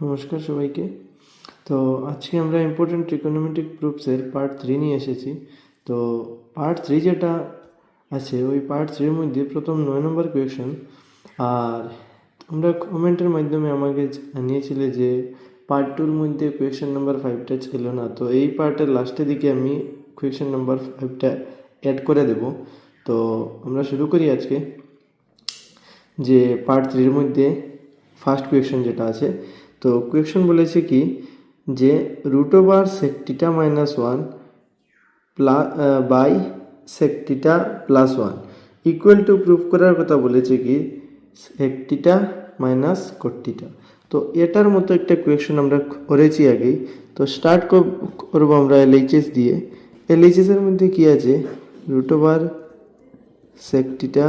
নমস্কার সবাইকে। তো আজকে আমরা ইম্পর্টেন্ট ট্রিকোনোমেট্রিক প্রুফসের পার্ট 3 নিয়ে এসেছি। তো পার্ট 3 যেটা আছে ওই পার্ট 3 মধ্যে প্রথম 9 নম্বর কোয়েশন। আর তোমরা কমেন্টের মাধ্যমে আমাকে জানিয়েছিলে যে পার্ট 2-র মধ্যে কোয়েশন নাম্বার 5টা ছিল না, তো এই পার্টের লাস্টের দিকে আমি কোয়েশন নাম্বার 5টা অ্যাড করে দেব। তো আমরা শুরু করি আজকে। যে পার্ট 3-র মধ্যে ফার্স্ট কোয়েশন যেটা আছে, তো কোয়েশন বলেছে কি যে root over sec theta minus 1 by sec theta plus 1 equal to proof করার কথা বলেছে কি sec theta minus cot theta. তো এটার মতো একটা কোয়েশন আমরা করেছি আগেই। তো স্টার্ট করবো আমরা এলএইচএস দিয়ে। এলএইচএসের মধ্যে কি আছে, root over sec theta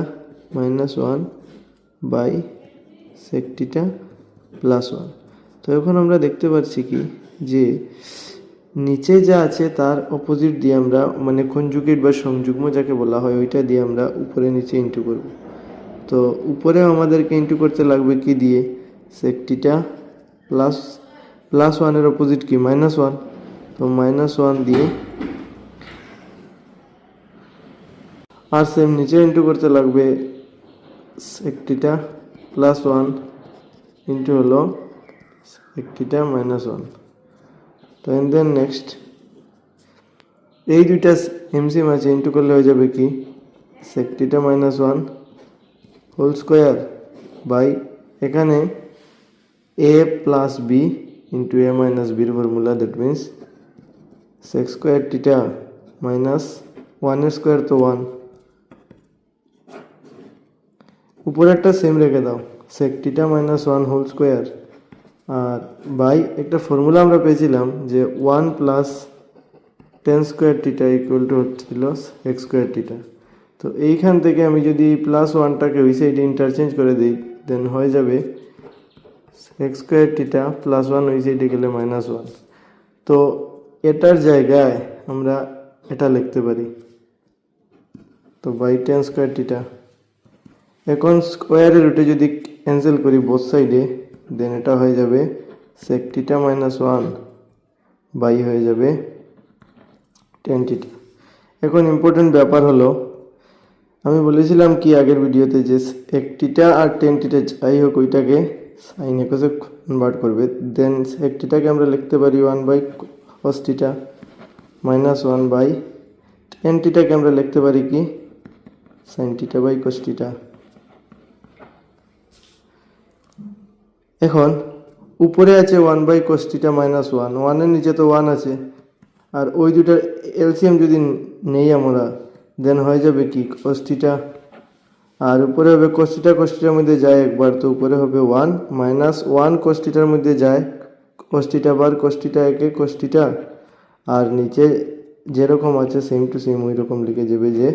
minus 1 by sec theta plus 1। তো এখন আমরা দেখতে পাচ্ছি কি যে নিচে যা আছে তার অপোজিট দিয়ে আমরা মানে কনজুগেট বা সংযুগ্ম যাকে বলা হয় ওইটা দিয়ে আমরা উপরে নিচে ইন্টু করব। তো উপরেও আমাদেরকে ইন্টু করতে লাগবে কি দিয়ে, সেক থিটা প্লাস 1-এর অপোজিট কি মাইনাস 1। তো মাইনাস 1 দিয়ে আর সেম নিচে ইন্টু করতে লাগবে সেক থিটা প্লাস 1 ইন্টু হলো সেক থিটা মাইনাস 1। তো এন্ড দেন নেক্সট এই দুইটা এমসিএম আছে, ইন্টু করলে হয়ে যাবে কি sec theta minus 1 whole square by এখানে a plus b into a minus বির formula, that means sec square theta minus 1-এর স্কোয়ার তো 1, উপরে একটা সেম রেখে দাও sec theta minus 1 whole square আর বাই একটা ফর্মুলা আমরা পেয়েছিলাম যে 1 plus tan square theta equal to হচ্ছিল এক্স স্কোয়ার থিটা। তো এইখান থেকে আমি যদি প্লাস 1টাকে ওই সাইডে ইন্টারচেঞ্জ করে দিই দেন হয়ে যাবে এক্স স্কোয়ার থিটা প্লাস 1 ওই সাইডে গেলে মাইনাস 1। তো এটার জায়গায় আমরা এটা লিখতে পারি, তো বাই টেন স্কোয়ার থিটা। এখন স্কোয়ারের রুটে যদি ক্যান্সেল করি বোথ সাইডে দেন এটা হয়ে যাবে সেক থিটা মাইনাস 1 বাই হয়ে যাবে টেন থিটা। এখন ইম্পর্টেন্ট ব্যাপার হলো আমি বলেছিলাম কি আগের ভিডিওতে যে সেক থিটা আর টেন থিটা যাই হোক ওইটাকে সাইন একসে কনভার্ট করবে। দেন সেক থিটাকে আমরা লিখতে পারি 1 by cos theta minus 1 by tan থিটাকে আমরা লিখতে পারি কি sin theta by cos theta. এখন উপরে আছে 1 বাই কস থিটা মাইনাস 1, 1-এর নিচে তো 1 আছে আর ওই দুটার এলসিএম যদি নেই আমরা দেন হয়ে যাবে কি কস থিটা আর উপরে হবে কস থিটার মধ্যে যায় একবার, তো উপরে হবে 1 মাইনাস 1 কস থিটার মধ্যে যায় কস থিটা বার কস থিটা একে কস থিটা আর নিচে যেরকম আছে সেম টু সেম ওই রকম লিখে যাবে যে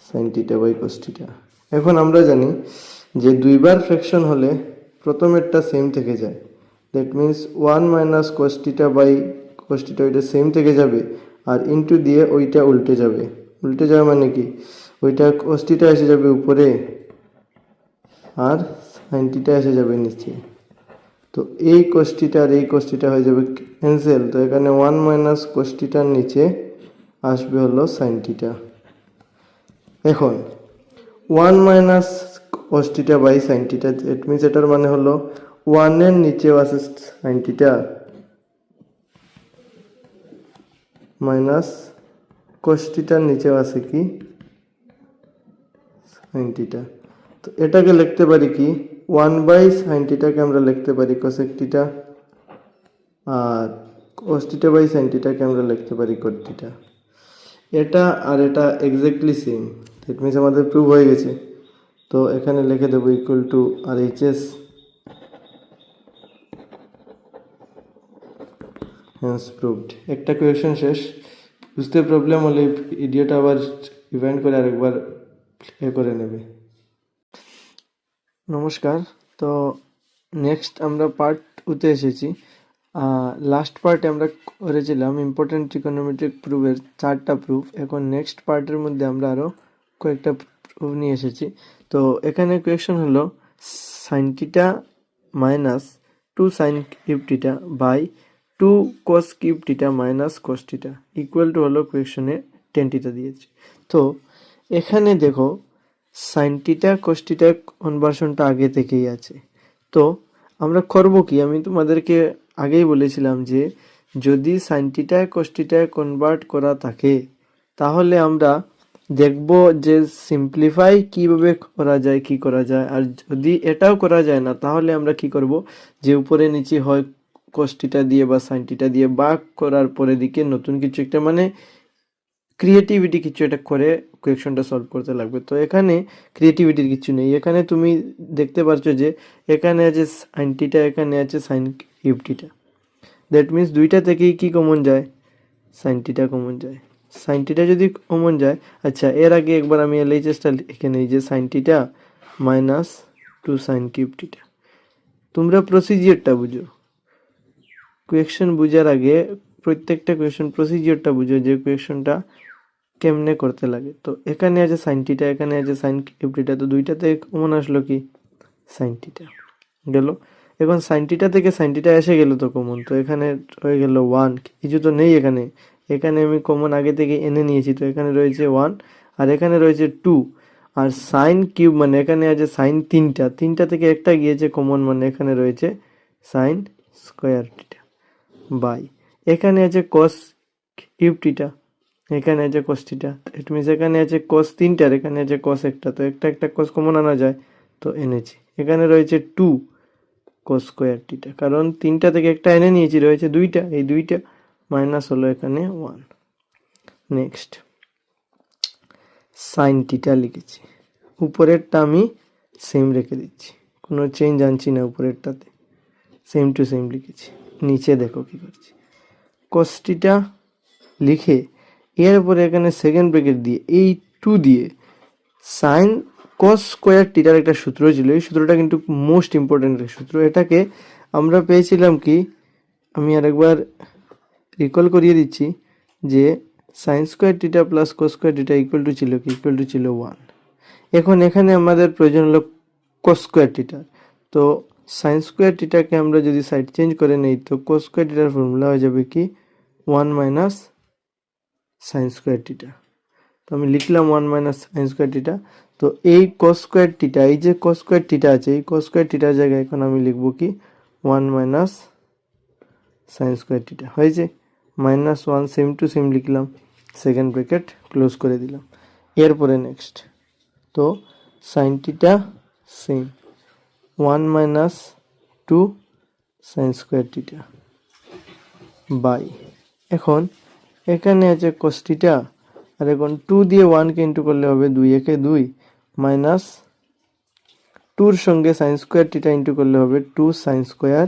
sine theta by cos theta. এখন আমরা জানি যে দুইবার ফ্র্যাকশন হলে প্রথমেরটা সেম থেকে যায়, that means 1 minus cos theta by cos theta ওইটা সেম থেকে যাবে আর ইন্টু দিয়ে ওইটা উল্টে যাবে। উল্টে যাবে মানে কি ওইটা কস থিটা এসে যাবে উপরে আর সাইন থিটা এসে যাবে নিচে। তো এই কস থিটা আর এই কস থিটা হয়ে যাবে ক্যান্সেল। তো এখানে 1 মাইনাস কস থিটার নিচে আসবে হলো সাইন থিটা। এখন 1 minus cos theta by sine theta, that means এটার মানে হলো 1-এর নিচেও আছে সাইন থিটা মাইনাস কস থিটার নিচেও আছে কি সাইন থিটা। তো এটাকে লিখতে পারি কি 1 বাই সাইন থিটাকে আমরা লিখতে পারি কোসেক থিটা আর কস থিটা বাই সাইন থিটাকে আমরা লিখতে পারি কট থিটা। এটা আর এটা এক্স্যাক্টলি সেম, দ্যাট মিনস আমাদের প্রুভ হয়ে গেছে। তো এখানে লিখে দেবো equal to R HS, hence proved. একটা কোয়েশন শেষ। বুঝতে প্রবলেম হলে ভিডিওটা আবার ইভেন্ট করে আরেকবার প্লে করে নেবে। নমস্কার। তো নেক্সট আমরা পার্ট 2-তে এসেছি। লাস্ট পার্টে আমরা করেছিলাম ইম্পর্টেন্ট ট্রিকোনোমেট্রিক প্রুফের 4টা প্রুফ। এখন নেক্সট পার্টের মধ্যে আমরা আরও কয়েকটা প্রুফ নিয়ে এসেছি। তো এখানে কোয়েশন হলো sine theta minus two sine cube theta by two cos cube theta minus cos theta equal to হলো কোয়েশনে টেন থিটা দিয়েছে। তো এখানে দেখো সাইন থিটা কস থিটা কনভার্সনটা আগে থেকেই আছে। তো আমরা করব কি, আমি তোমাদেরকে আগেই বলেছিলাম যে যদি সাইন থিটায় কস থিটায় কনভার্ট করা থাকে তাহলে আমরা দেখব যে সিম্পলিফাই কিভাবে করা যায়, কি করা যায়। আর যদি এটাও করা যায় না তাহলে আমরা কি করব, যে উপরে নিচে হয় কস থিটা দিয়ে বা সাইন থিটা দিয়ে ভাগ করার পরে দিকে নতুন কিছু একটা মানে ক্রিয়েটিভিটি কিছু একটা করে কোয়েকশনটা সলভ করতে লাগবে। তো এখানে ক্রিয়েটিভিটির কিছু নেই। এখানে তুমি দেখতে পাচ্ছ যে এখানে আছে সাইন থিটা, এখানে আছে sign cube theta. That means দুইটা থেকেই কি কমন যায়, সাইন থিটা কমন যায়। সাইন থিটা যদি কমন যায়, আচ্ছা এর আগে একবার আমি এলএইচএসটা লিখে নিই যে sine theta minus two sine cube theta. তোমরা প্রসিজিওরটা বুঝো, কোয়েকশন বুঝার আগে প্রত্যেকটা কোয়েকশন প্রসিজিওরটা বুঝো যে কোয়েকশনটা কেমনে করতে লাগে। তো এখানে আছে সাইন থিটা, এখানে আছে সাইন কিউব থিটা, তো দুইটাতে কমন আসলো কি সাইন থিটা গেল। এখন সাইন থিটা থেকে সাইন থিটা এসে গেল তো কমন, তো এখানে হয়ে গেল 1, কিছু তো নেই এখানে, এখানে আমি কমন আগে থেকে এনে নিয়েছি, তো এখানে রয়েছে 1 আর এখানে রয়েছে 2। আর সাইন কিউব মানে এখানে আছে সাইন তিনটা, তিনটা থেকে একটা গিয়েছে কমন, মানে এখানে রয়েছে সাইন স্কোয়ার থিটা বাই এখানে আছে কস কিউব থিটা, এখানে আছে কস থিটা। ইট মিনস এখানে আছে কস তিনটার, এখানে আছে কস একটা, তো একটা একটা কস কমন আনা যায়, তো এনেছি। এখানে রয়েছে 2 কস স্কোয়ার থিটা, কারণ তিনটা থেকে একটা এনে নিয়েছি, রয়েছে দুইটা, এই দুইটা মাইনাস হলো এখানে 1। নেক্সট সাইন থিটা লিখেছি, উপরেরটা আমি সেম রেখে দিচ্ছি, কোনো চেঞ্জ আনছি না, উপরেরটাতে সেম টু সেম লিখেছি। নিচে দেখো কি করছি, কস থিটা লিখে এর উপরে এখানে সেকেন্ড ব্র্যাকেট দিয়ে এই 2 দিয়ে সাইন কস স্কোয়ার থিটার একটা সূত্র ছিল, এই সূত্রটা কিন্তু মোস্ট ইম্পর্টেন্ট সূত্র। এটাকে আমরা পেয়েছিলাম কি, আমি আরেকবার রিকল করিয়ে দিচ্ছি যে sine square theta plus cos square theta equal two ছিল কি, ইকুয়াল টু ছিল 1। এখন এখানে আমাদের প্রয়োজন হলো কস স্কোয়ার থিটা, তো সাইন স্কোয়ার থিটাকে আমরা যদি সাইড চেঞ্জ করে নেই তো কস স্কোয়ার থিটার ফর্মুলা হয়ে যাবে কি 1 মাইনাস সাইন স্কোয়ার থিটা। তো আমি লিখলাম 1 মাইনাস সাইন স্কোয়ার থিটা। তো এই কস স্কোয়ার থিটা, এই যে কস স্কোয়ার থিটা আছে, এই কস স্কোয়ার থিটার জায়গায় এখন আমি লিখবো কি 1 মাইনাস সাইন স্কোয়ার থিটা, হয়েছে মাইনাস 1, সেম টু সেম লিখলাম, সেকেন্ড ব্র্যাকেট ক্লোজ করে দিলাম। এরপরে নেক্সট, তো sine theta same 1 minus 2 sine square theta by, এখন এখানে আছে কস থিটা, আর এখন 2 দিয়ে 1কে ইন্টু করলে হবে 2 একে 2 মাইনাস 2-র সঙ্গে সাইন স্কোয়ার থিটা ইন্টু করলে হবে 2 সাইন স্কোয়ার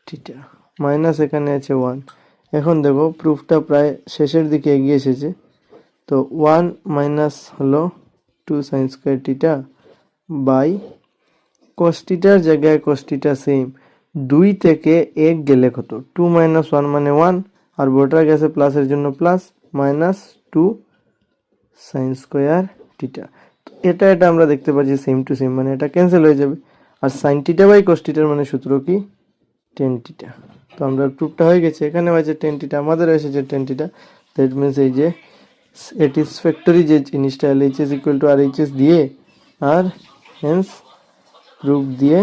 থিটা মাইনাস এখানে আছে 1। এখন দেখো প্রুফটা প্রায় শেষের দিকে এগিয়ে এসেছে, তো 1 মাইনাস হলো 2 sine square theta by cos থিটার জায়গায় কস থিটা সেম, 2 থেকে 1 গেলে কত, 2 মাইনাস 1 মানে 1, আর বোর্ডার গেছে প্লাসের জন্য plus, minus 2 sine square theta. তো এটা আমরা দেখতে পাচ্ছি সেম টু সেম, মানে এটা ক্যান্সেল হয়ে যাবে। আর সাইন থিটা বাই কস থিটার মানে সূত্র কি 10 থিটা। তো আমরা প্রুফটা হয়ে গেছে, এখানে আছে 10 থিটা, আমাদের এসেছে 10 থিটা। দ্যাট মিনস এই যে স্যাটিসফ্যাক্টরি যে জিনিসটা LHS ইকুয়াল টু RHS দিয়ে আর হেন্স প্রুফ দিয়ে।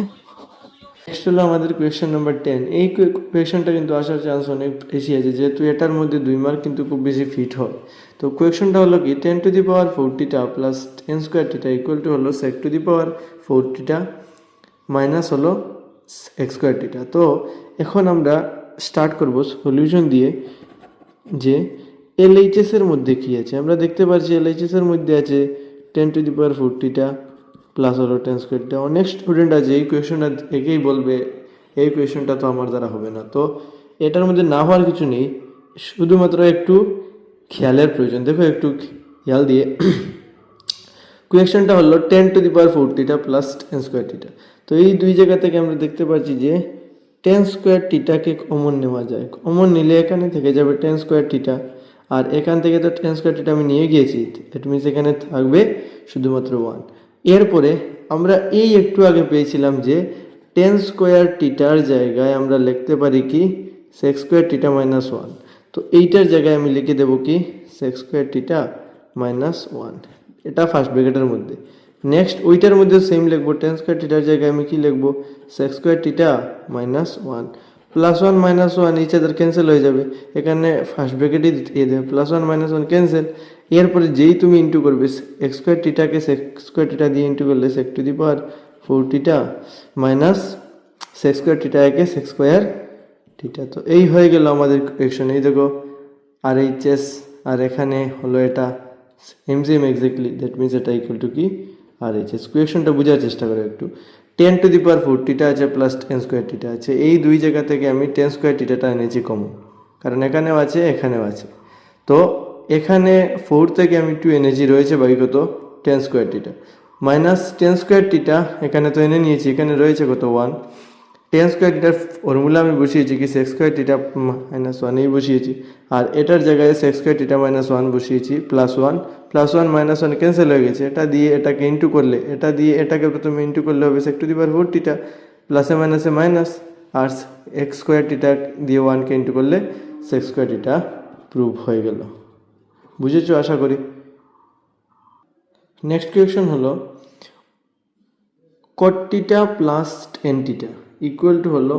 নেক্সট হলো আমাদের কোয়েশ্চেন নাম্বার 10। এই কোয়েশ্চেনটা কিন্তু আসার চান্স অনেক বেশি আছে, যেহেতু এটার মধ্যে 2 মার্ক কিন্তু খুব বেশি ফিট হয়। তো কোয়েশ্চেনটা হলো কি 10 two the power 4 theta plus 10 square theta equal to হলো sec two the power 4 theta minus হলো এক্স স্কোয়ার থিটা। তো এখন আমরা স্টার্ট করব সলিউশন দিয়ে যে LHS এর মধ্যে কি আছে। আমরা দেখতে পাচ্ছি LHS এর মধ্যে আছে 10 two the power 4 theta plus হলো 10 স্কোয়ার থিটা। অনেক স্টুডেন্ট আছে এই কোয়েশনটা একেই বলবে এই কোয়েশনটা তো আমার দ্বারা হবে না। তো এটার মধ্যে না হওয়ার কিছু নেই, শুধুমাত্র একটু খেয়ালের প্রয়োজন। দেখো একটু খেয়াল দিয়ে কোয়েশনটা হলো 10 two the power 4 theta plus 10 square theta. তো এই দুই জায়গা থেকে আমরা দেখতে পাচ্ছি যে 10 স্কোয়ার থিটাকে কমন নেওয়া যায়, কমন নিলে এখানে থেকে যাবে 10 স্কোয়ার থিটা, আর এখান থেকে তো 10 স্কোয়ার থিটা আমি নিয়ে গিয়েছি, দ্যাট মিনস এখানে থাকবে শুধুমাত্র 1। এরপরে আমরা এই একটু আগে পেয়েছিলাম যে টেন স্কোয়ার টিটার জায়গায় আমরা লিখতে পারি কি sec square theta minus one. তো এইটার জায়গায় আমি লিখে দেবো কি sec square theta minus one, এটা ফার্স্ট ব্র্যাকেটের মধ্যে। নেক্সট ওইটার মধ্যে সেম লিখবো, টেন স্কোয়ার টিটার জায়গায় আমি কি লিখবো sec square theta minus one. Plus one minus one each other cancel হয়ে যাবে, এখানে ফার্স্ট ব্র্যাকেটই দিয়ে দেবে, plus one minus one cancel. এরপরে যেই তুমি ইন্টু করবে এক্স স্কোয়ার টিটাকে সেক্স স্কোয়ার টিটা দিয়ে ইন্টু করলে sec to the power four theta minus sec square theta একে সেক্স স্কোয়ার টিটা। তো এই হয়ে গেল আমাদের ইকুয়েশন। এই দেখো আর এইচ এস, আর এখানে হলো এটা same same exactly, that means এটা ইকুয়াল টু কি আর এইচ এস। ইকুয়েশনটা বোঝার চেষ্টা করো একটু। Tan to the power four theta আছে প্লাস টেন স্কোয়ার টিটা আছে, এই দুই জায়গা থেকে আমি টেন স্কোয়ার টিটাটা এনেছি কমন, কারণ এখানেও আছে এখানেও আছে। তো এখানে ফোর থেকে আমি টু এনেছি, রয়েছে বাকি কত tan square theta minus tan square theta, এখানে তো এনে নিয়েছি, এখানে রয়েছে কত ওয়ান। টেন স্কোয়ার টিটার ফর্মুলা আমি বসিয়েছি কি সেক্স স্কোয়ার টিটা মাইনাস ওয়ানেই বসিয়েছি, আর এটার জায়গায় sec square theta minus one বসিয়েছি plus one minus one cancel হয়ে গেছে, এটা দিয়ে এটাকে ইন্টু করলে, এটা দিয়ে এটাকে প্রথমে ইন্টু করলে হবে সেক টু দি পাওয়ার ফোর টিটা, প্লাসে মাইনাসে মাইনাস, আর এক্স স্কোয়ার টিটা দিয়ে ওয়ানকে ইন্টু করলে সেক্স স্কোয়ার টিটা প্রুভ হয়ে গেল। বুঝেছো আশা করি। নেক্সট কোয়েশ্চন হলো cot theta plus tan theta equal to হলো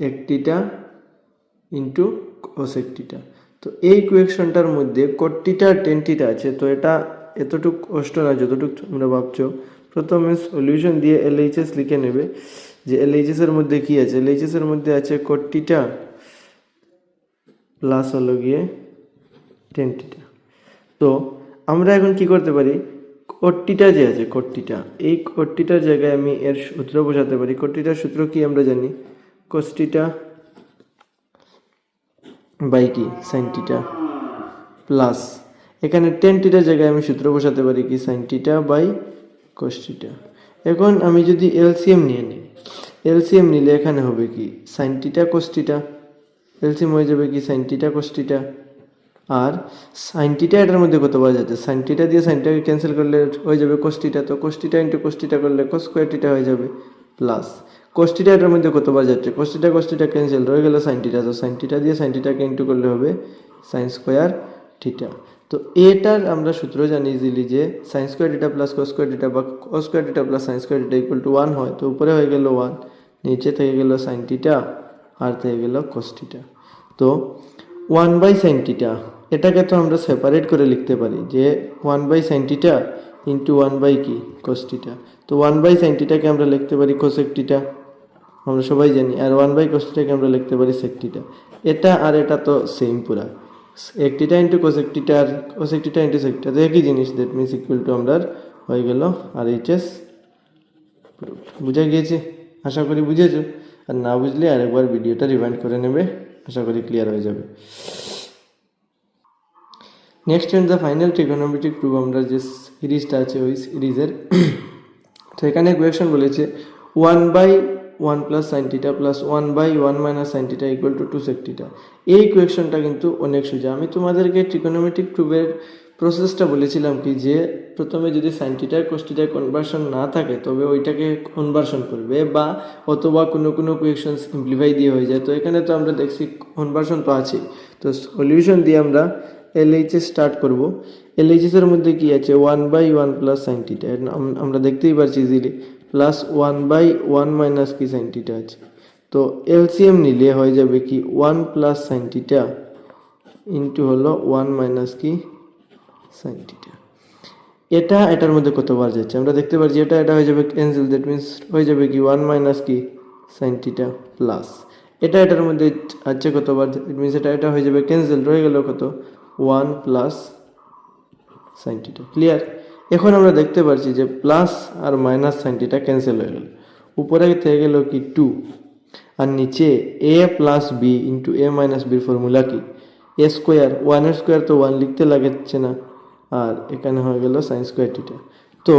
এক টিটা ইন্টু কোসেক টিটা। তো এই কোয়েশ্চনটার মধ্যে কট টিটা টেন টিটা আছে, তো এটা এতটুকু কষ্ট না যতটুকু তোমরা ভাবছো। প্রথমে সলিউশন দিয়ে এলএইচএস লিখে নেবে যে এলএইচএস এর মধ্যে কি আছে। এলএইচএস এর মধ্যে আছে কট টিটা প্লাস হলো গিয়ে টেন টিটা। তো আমরা এখন কি করতে পারি, কট্টিটা যে আছে কট্টিটা, এই কট্টিটার জায়গায় আমি এর সূত্র বসাতে পারি। কট্টিটার সূত্র কি আমরা জানি, কস্টিটা বাই কি সাইন টিটা প্লাস, এখানে টেন টিটার জায়গায় আমি সূত্র বসাতে পারি কি সাইন টিটা বাই কস্টিটা। এখন আমি যদি এলসিএম নিয়ে নিই, এলসিএম নিলে এখানে হবে কি সাইন টিটা কস্টিটা, এলসিএম হয়ে যাবে কি সাইন টিটা কস্টিটা, আর সাইন টিটা এটার মধ্যে কত পাওয়া যাচ্ছে, সাইন টিটা দিয়ে সাইনটাকে ক্যান্সেল করলে হয়ে যাবে কোস্টিটা, তো কোস্টিটা ইন্টু কোস্টিটা করলে কোস স্কোয়ার টিটা হয়ে যাবে প্লাস কোস্টিটা এটার মধ্যে কত পাওয়া যাচ্ছে, কোস্টিটা ক্যান্সেল রয়ে গেল সাইন টিটা, তো সাইন টিটা দিয়ে সাইন টিটাকে ইন্টু করলে হবে সাইন স্কোয়ার টিটা। তো এটার আমরা সূত্র জানি ইজিলি যে sine square theta plus cos square theta বা cos square theta plus sine square theta equal to one হয়। তো উপরে হয়ে গেল ওয়ান, নিচে থেকে গেল সাইন টিটা আর থেকে গেল কোস টিটা। তো ওয়ান বাই সাইন টিটা এটাকে তো আমরা সেপারেট করে লিখতে পারি যে one by sine theta into one by কি কোস টিটা। তো ওয়ান বাই সাইন টিটাকে আমরা লিখতে পারি কোসেক টিটা, আমরা সবাই জানি, আর ওয়ান বাই কোস টিটাকে আমরা লিখতে পারি সেক টিটা। এটা আর এটা তো সেম পুরা, এক টিটা ইন্টু কোসেক টিটা আর কোসেক টিটা ইন্টু সেক টিটা, তো একই জিনিস, দ্যাট মিনস ইকুয়াল টু আমরা হয়ে গেল আর এইচএস। বুঝা গিয়েছে, আশা করি বুঝেছো। আর না বুঝলে আরেকবার ভিডিওটা রিভাইন্ড করে নেবে, আশা করি ক্লিয়ার হয়ে যাবে। Next and the final trigonometric proof, আমরা যে সিরিজটা আছে ওই সিরিজের। তো এখানে কোয়েশ্চন বলেছে one by one plus sine theta plus one by one minus sine theta equal to two sec theta. এই কোয়েশ্চনটা কিন্তু অনেক সোজা। আমি তোমাদেরকে ট্রিগোনোমেট্রিক প্রুফের প্রসেসটা বলেছিলাম কি যে প্রথমে যদি সাইন টিটার কোস টিটার কনভার্সন না থাকে তবে ওইটাকে কনভার্সন করবে, বা অথবা কোনো কোনো কোয়েশ্চন সিম্পলিফাই দিয়ে হয়ে যায়। তো এখানে তো আমরা দেখছি কনভার্সন তো আছেই, তো সলিউশন দিয়ে আমরা এলএইচএস স্টার্ট করব। এলএইচএস এর মধ্যে কি আছে one by one plus sine theta, আমরা দেখতেই পারছি easily, plus one by one minus কি সাইন টিটা আছে। তো এলসিএম নিলে হয়ে যাবে কি one plus sine theta into হলো ওয়ান মাইনাস কি সাইন টিটা। এটা এটার মধ্যে কতবার যাচ্ছে আমরা দেখতে পাচ্ছি, এটা হয়ে যাবে ক্যান্সেল, দ্যাট মিনস হয়ে যাবে কি ওয়ান মাইনাস কি সাইন টিটা প্লাস এটা এটার মধ্যে আছে কতবার, দ্যাট মিনস এটা হয়ে যাবে ক্যান্সেল, রয়ে গেল কত ওয়ান প্লাস সাইন টিটা। ক্লিয়ার। এখন আমরা দেখতে পাচ্ছি যে প্লাস আর মাইনাস সাইন টিটা ক্যান্সেল হয়ে গেল, উপরে থেকে গেল কি টু, আর নিচে এ plus b into a minus বির ফর্মুলা কি এ স্কোয়ার, ওয়ানের স্কোয়ার তো ওয়ান লিখতে লাগছে না, আর এখানে হয়ে গেল সাইন স্কোয়ার টিটা। তো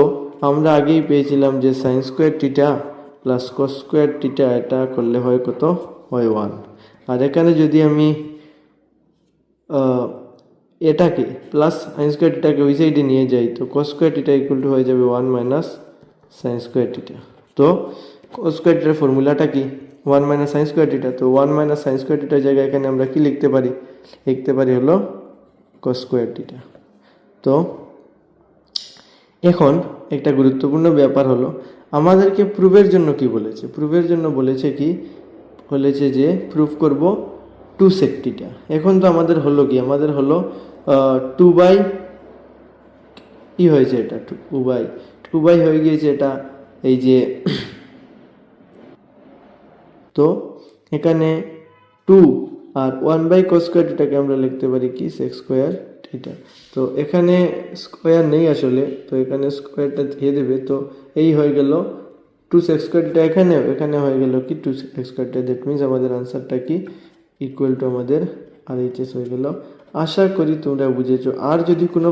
আমরা আগেই পেয়েছিলাম যে sine square theta plus cos square টিটা, এটা করলে হয় কত হয় ওয়ান। আর এখানে যদি আমি এটাকে প্লাস সাইন স্কোয়ার টিটাকে ওই সাইডে নিয়ে যাই, তো cos square theta equal two হয়ে যাবে ওয়ান মাইনাস সাইন স্কোয়ার টিটা। তো cos স্কয়ার থিটার ফর্মুলাটা কি 1 মাইনাস sin স্কয়ার থিটা। তো 1 মাইনাস sin স্কয়ার থিটার জায়গায় এখানে আমরা কি লিখতে পারি, হলো cos স্কয়ার থিটা। তো এখন একটা গুরুত্বপূর্ণ ব্যাপার হলো আমাদেরকে প্রুফের জন্য কি বলেছে, প্রুফের জন্য বলেছে যে প্রুফ করব 2 sec থিটা। এখন তো আমাদের হলো কি, আমাদের হলো 2 বাই কি হয়েছে, এটা 2 বাই হয়ে গিয়েছে এটা এই যে তো এখানে 2 আর 1 বাই cos স্কয়ার থিটাকে আমরা লিখতে পারি কি sec স্কয়ার থিটা। তো এখানে স্কয়ার নেই আসলে, তো এখানে স্কয়ারটা দিয়ে দেবে, তো এই হয়ে গেল 2 sec স্কয়ার থিটা, এখানে হয়ে গেল কি 2 sec square theta. That means আমাদের আনসারটা কি ইকুয়াল টু আমাদের RHS হয়ে গেল। আশা করি তোমরা বুঝেছো। আর যদি কোনো